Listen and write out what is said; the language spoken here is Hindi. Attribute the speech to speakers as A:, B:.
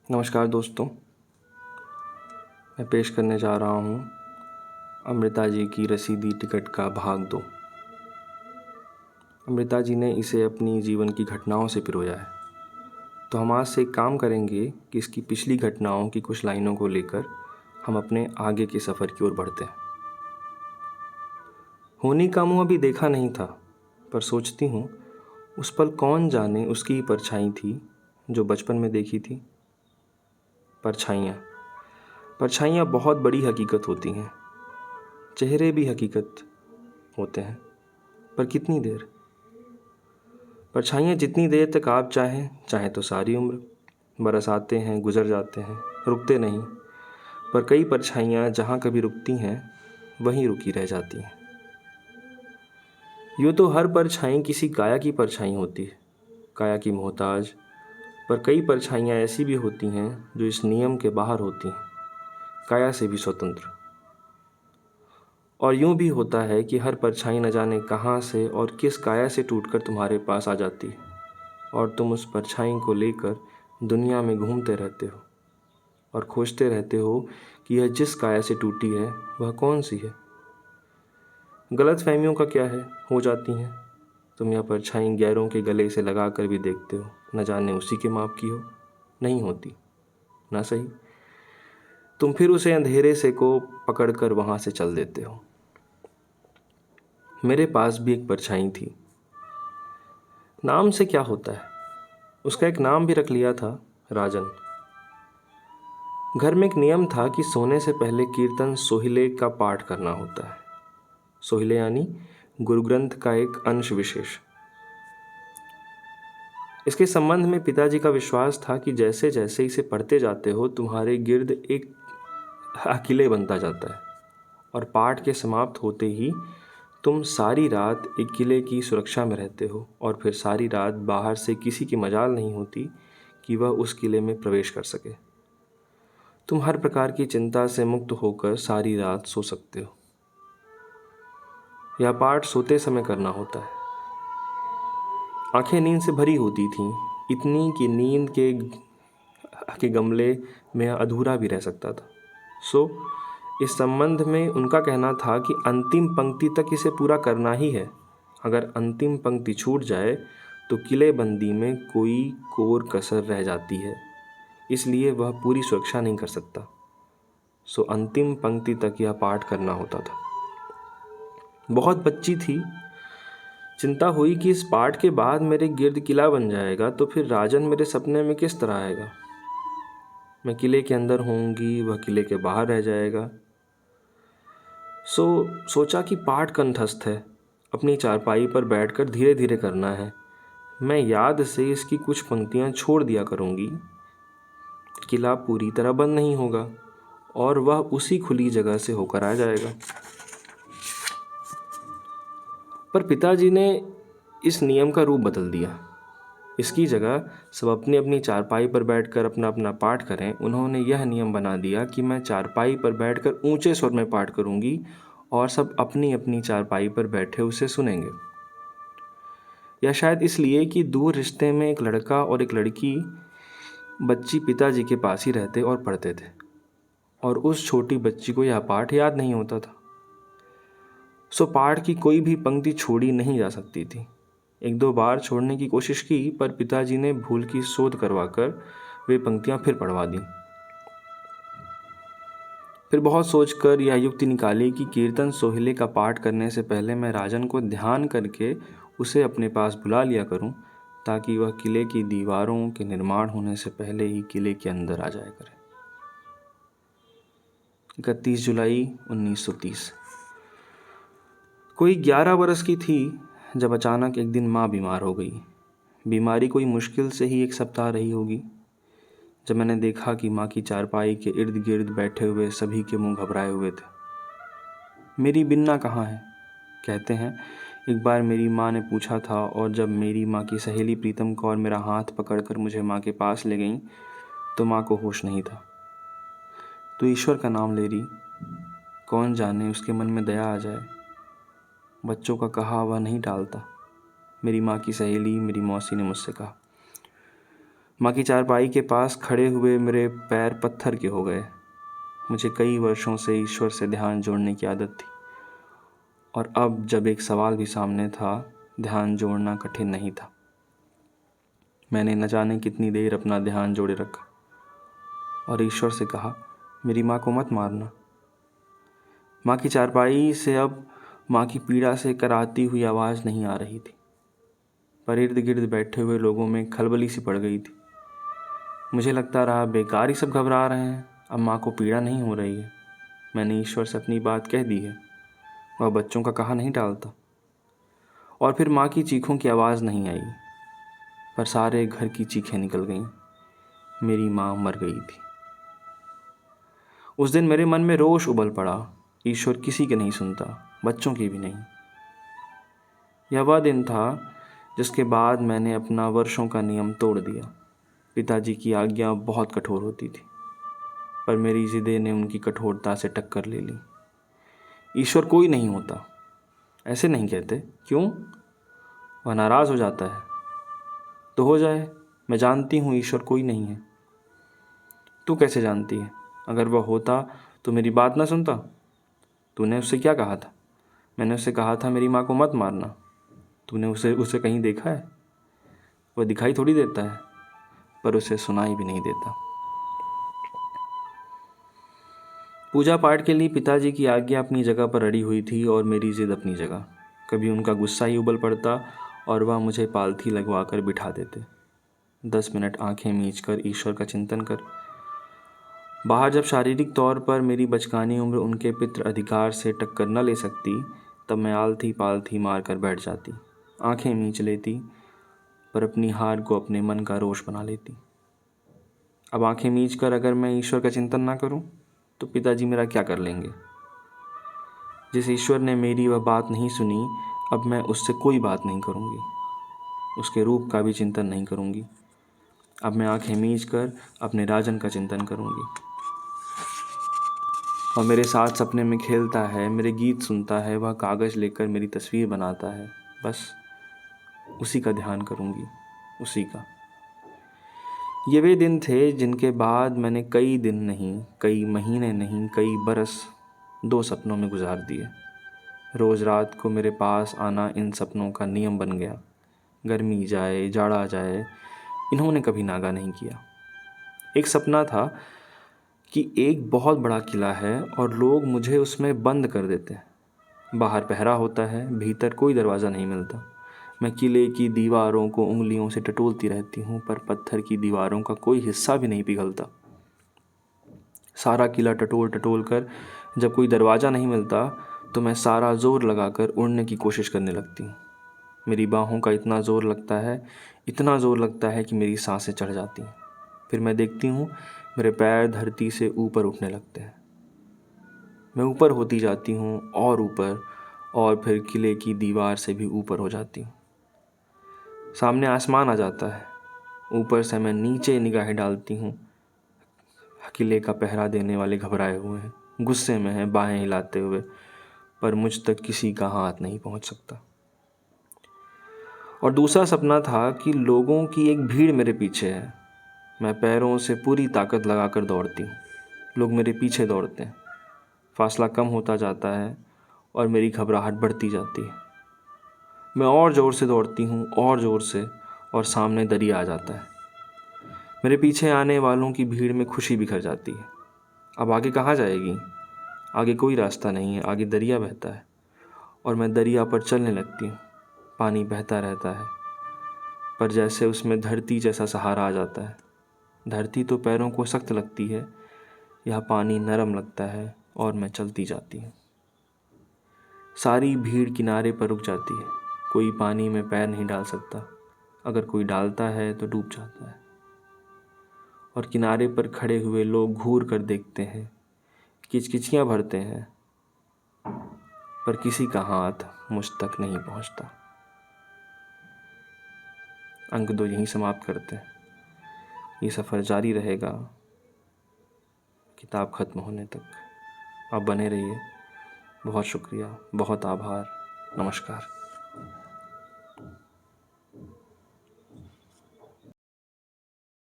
A: नमस्कार दोस्तों, मैं पेश करने जा रहा हूँ अमृता जी की रसीदी टिकट का भाग 2। अमृता जी ने इसे अपनी जीवन की घटनाओं से पिरोया है, तो हम आज से एक काम करेंगे कि इसकी पिछली घटनाओं की कुछ लाइनों को लेकर हम अपने आगे के सफ़र की ओर बढ़ते हैं। होनी का मुँह अभी देखा नहीं था, पर सोचती हूँ उस पल कौन जाने उसकी ही परछाई थी जो बचपन में देखी थी। परछाइयाँ बहुत बड़ी हकीकत होती हैं। चेहरे भी हकीकत होते हैं, पर कितनी देर? परछाइयाँ जितनी देर तक आप चाहें तो सारी उम्र। बरस आते हैं, गुजर जाते हैं, रुकते नहीं। पर कई परछाइयाँ जहाँ कभी रुकती हैं वहीं रुकी रह जाती हैं। यूँ तो हर परछाई किसी काया की परछाई होती है, काया की मोहताज। पर कई परछाइयाँ ऐसी भी होती हैं जो इस नियम के बाहर होती हैं, काया से भी स्वतंत्र। और यूँ भी होता है कि हर परछाई न जाने कहाँ से और किस काया से टूटकर तुम्हारे पास आ जाती है, और तुम उस परछाई को लेकर दुनिया में घूमते रहते हो और खोजते रहते हो कि यह जिस काया से टूटी है वह कौन सी है। गलतफहमियों का क्या है, हो जाती हैं। तुम यह परछाई गैरों के गले से लगा कर भी देखते हो, न जाने उसी के माप की हो, नहीं होती ना सही। तुम फिर उसे अंधेरे से को पकड़ कर वहाँ से चल देते हो। मेरे पास भी एक परछाई थी। नाम से क्या होता है, उसका एक नाम भी रख लिया था, राजन। घर में एक नियम था कि सोने से पहले कीर्तन सोहिले का पाठ करना होता है। सोहिले यानी गुरु ग्रंथ का एक अंश विशेष। इसके संबंध में पिताजी का विश्वास था कि जैसे जैसे इसे पढ़ते जाते हो तुम्हारे गिर्द एक किले बनता जाता है, और पाठ के समाप्त होते ही तुम सारी रात एक किले की सुरक्षा में रहते हो, और फिर सारी रात बाहर से किसी की मजाल नहीं होती कि वह उस किले में प्रवेश कर सके। तुम हर प्रकार की चिंता से मुक्त होकर सारी रात सो सकते हो। यह पाठ सोते समय करना होता है। आंखें नींद से भरी होती थीं, इतनी कि नींद के गमले में अधूरा भी रह सकता था। इस संबंध में उनका कहना था कि अंतिम पंक्ति तक इसे पूरा करना ही है। अगर अंतिम पंक्ति छूट जाए तो किलेबंदी में कोई कोर कसर रह जाती है, इसलिए वह पूरी सुरक्षा नहीं कर सकता। अंतिम पंक्ति तक यह पाठ करना होता था। बहुत बच्ची थी, चिंता हुई कि इस पाठ के बाद मेरे गिर्द किला बन जाएगा तो फिर राजन मेरे सपने में किस तरह आएगा। मैं किले के अंदर होंगी, वह किले के बाहर रह जाएगा। सोचा कि पाठ कंठस्थ है, अपनी चारपाई पर बैठकर धीरे धीरे करना है। मैं याद से इसकी कुछ पंक्तियां छोड़ दिया करूंगी। किला पूरी तरह बंद नहीं होगा और वह उसी खुली जगह से होकर आ जाएगा। पर पिताजी ने इस नियम का रूप बदल दिया। इसकी जगह सब अपनी अपनी चारपाई पर बैठकर अपना अपना पाठ करें। उन्होंने यह नियम बना दिया कि मैं चारपाई पर बैठकर ऊंचे स्वर में पाठ करूंगी और सब अपनी अपनी चारपाई पर बैठे उसे सुनेंगे। या शायद इसलिए कि दूर रिश्ते में एक लड़का और एक लड़की बच्ची पिताजी के पास ही रहते और पढ़ते थे, और उस छोटी बच्ची को यह पाठ याद नहीं होता था। पाठ की कोई भी पंक्ति छोड़ी नहीं जा सकती थी। एक दो बार छोड़ने की कोशिश की, पर पिताजी ने भूल की शोध करवाकर वे पंक्तियां फिर पढ़वा दी। फिर बहुत सोचकर यह युक्ति निकाली कि कीर्तन सोहिले का पाठ करने से पहले मैं राजन को ध्यान करके उसे अपने पास बुला लिया करूं, ताकि वह किले की दीवारों के निर्माण होने से पहले ही किले के अंदर आ जाया करे। 31 जुलाई 1930। कोई 11 वर्ष की थी जब अचानक एक दिन माँ बीमार हो गई। बीमारी कोई मुश्किल से ही एक सप्ताह रही होगी। जब मैंने देखा कि माँ की चारपाई के इर्द गिर्द बैठे हुए सभी के मुंह घबराए हुए थे। मेरी बिन्ना कहाँ है? कहते हैं एक बार मेरी माँ ने पूछा था, और जब मेरी माँ की सहेली प्रीतम कौर मेरा हाथ पकड़कर मुझे माँ के पास ले गई तो माँ को होश नहीं था। तो ईश्वर का नाम ले रही, कौन जाने उसके मन में दया आ जाए। बच्चों का कहा वह नहीं टालता, मेरी माँ की सहेली मेरी मौसी ने मुझसे कहा। माँ की चारपाई के पास खड़े हुए मेरे पैर पत्थर के हो गए। मुझे कई वर्षों से ईश्वर से ध्यान जोड़ने की आदत थी, और अब जब एक सवाल भी सामने था, ध्यान जोड़ना कठिन नहीं था। मैंने न जाने कितनी देर अपना ध्यान जोड़े रखा और ईश्वर से कहा, मेरी माँ को मत मारना। माँ की चारपाई से अब माँ की पीड़ा से कराती हुई आवाज़ नहीं आ रही थी, पर इर्द गिर्द बैठे हुए लोगों में खलबली सी पड़ गई थी। मुझे लगता रहा बेकार ही सब घबरा रहे हैं, अब माँ को पीड़ा नहीं हो रही है। मैंने ईश्वर से अपनी बात कह दी है, वह बच्चों का कहा नहीं टालता। और फिर माँ की चीखों की आवाज़ नहीं आई, पर सारे घर की चीखें निकल गईं। मेरी माँ मर गई थी। उस दिन मेरे मन में रोष उबल पड़ा। ईश्वर किसी के नहीं सुनता, बच्चों की भी नहीं। यह वह दिन था जिसके बाद मैंने अपना वर्षों का नियम तोड़ दिया। पिताजी की आज्ञा बहुत कठोर होती थी, पर मेरी जिद्दें ने उनकी कठोरता से टक्कर ले ली। ईश्वर कोई नहीं होता, ऐसे नहीं कहते। क्यों? वह नाराज़ हो जाता है तो हो जाए। मैं जानती हूँ ईश्वर कोई नहीं है। तू कैसे जानती है? अगर वह होता तो मेरी बात ना सुनता? तूने उससे क्या कहा था? मैंने उससे कहा था मेरी माँ को मत मारना। तूने उसे कहीं देखा है? वह दिखाई थोड़ी देता है, पर उसे सुनाई भी नहीं देता। पूजा पाठ के लिए पिताजी की आज्ञा अपनी जगह पर अड़ी हुई थी और मेरी जिद अपनी जगह। कभी उनका गुस्सा ही उबल पड़ता और वह मुझे पालथी लगवा कर बिठा देते। 10 मिनट आंखें मीचकर ईश्वर का चिंतन कर। बाहर जब शारीरिक तौर पर मेरी बचकानी उम्र उनके पितृ अधिकार से टक्कर न ले सकती, तब मैं आलथी पालथी मार कर बैठ जाती, आंखें मींच लेती, पर अपनी हार को अपने मन का रोष बना लेती। अब आंखें मींच कर अगर मैं ईश्वर का चिंतन ना करूं, तो पिताजी मेरा क्या कर लेंगे? जिस ईश्वर ने मेरी वह बात नहीं सुनी, अब मैं उससे कोई बात नहीं करूंगी, उसके रूप का भी चिंतन नहीं करूंगी। अब मैं आंखें मींच कर अपने राजन का चिंतन करूंगी। और मेरे साथ सपने में खेलता है, मेरे गीत सुनता है, वह कागज़ लेकर मेरी तस्वीर बनाता है। बस उसी का ध्यान करूंगी, उसी का। ये वे दिन थे जिनके बाद मैंने कई दिन नहीं, कई महीने नहीं, कई बरस 2 सपनों में गुजार दिए। रोज़ रात को मेरे पास आना इन सपनों का नियम बन गया। गर्मी जाए, जाड़ा जाए, इन्होंने कभी नागा नहीं किया। एक सपना था कि एक बहुत बड़ा किला है और लोग मुझे उसमें बंद कर देते हैं। बाहर पहरा होता है, भीतर कोई दरवाज़ा नहीं मिलता। मैं किले की दीवारों को उंगलियों से टटोलती रहती हूँ, पर पत्थर की दीवारों का कोई हिस्सा भी नहीं पिघलता। सारा किला टटोल टटोल कर जब कोई दरवाज़ा नहीं मिलता, तो मैं सारा जोर लगाकर उड़ने की कोशिश करने लगती हूँ। मेरी बाहों का इतना ज़ोर लगता है, इतना ज़ोर लगता है कि मेरी सांसें चढ़ जाती हैं। फिर मैं देखती हूँ मेरे पैर धरती से ऊपर उठने लगते हैं। मैं ऊपर होती जाती हूँ और ऊपर, और फिर किले की दीवार से भी ऊपर हो जाती हूँ। सामने आसमान आ जाता है। ऊपर से मैं नीचे निगाहें डालती हूँ। किले का पहरा देने वाले घबराए हुए हैं, गुस्से में हैं, बाहें हिलाते हुए, पर मुझ तक किसी का हाथ नहीं पहुँच सकता। और दूसरा सपना था कि लोगों की एक भीड़ मेरे पीछे है। मैं पैरों से पूरी ताकत लगाकर दौड़ती हूँ, लोग मेरे पीछे दौड़ते हैं। फासला कम होता जाता है और मेरी घबराहट बढ़ती जाती है। मैं और ज़ोर से दौड़ती हूँ, और ज़ोर से, और सामने दरिया आ जाता है। मेरे पीछे आने वालों की भीड़ में खुशी बिखर जाती है। अब आगे कहाँ जाएगी? आगे कोई रास्ता नहीं है, आगे दरिया बहता है और मैं दरिया पर चलने लगती हूँ। पानी बहता रहता है, पर जैसे उसमें धरती जैसा सहारा आ जाता है। धरती तो पैरों को सख्त लगती है, यह पानी नरम लगता है और मैं चलती जाती हूँ। सारी भीड़ किनारे पर रुक जाती है। कोई पानी में पैर नहीं डाल सकता, अगर कोई डालता है तो डूब जाता है। और किनारे पर खड़े हुए लोग घूर कर देखते हैं, किचकिचियाँ भरते हैं, पर किसी का हाथ मुझ तक नहीं पहुँचता। अंक 2 यहीं समाप्त करते हैं। ये सफ़र जारी रहेगा किताब ख़त्म होने तक। आप बने रहिए। बहुत शुक्रिया, बहुत आभार, नमस्कार।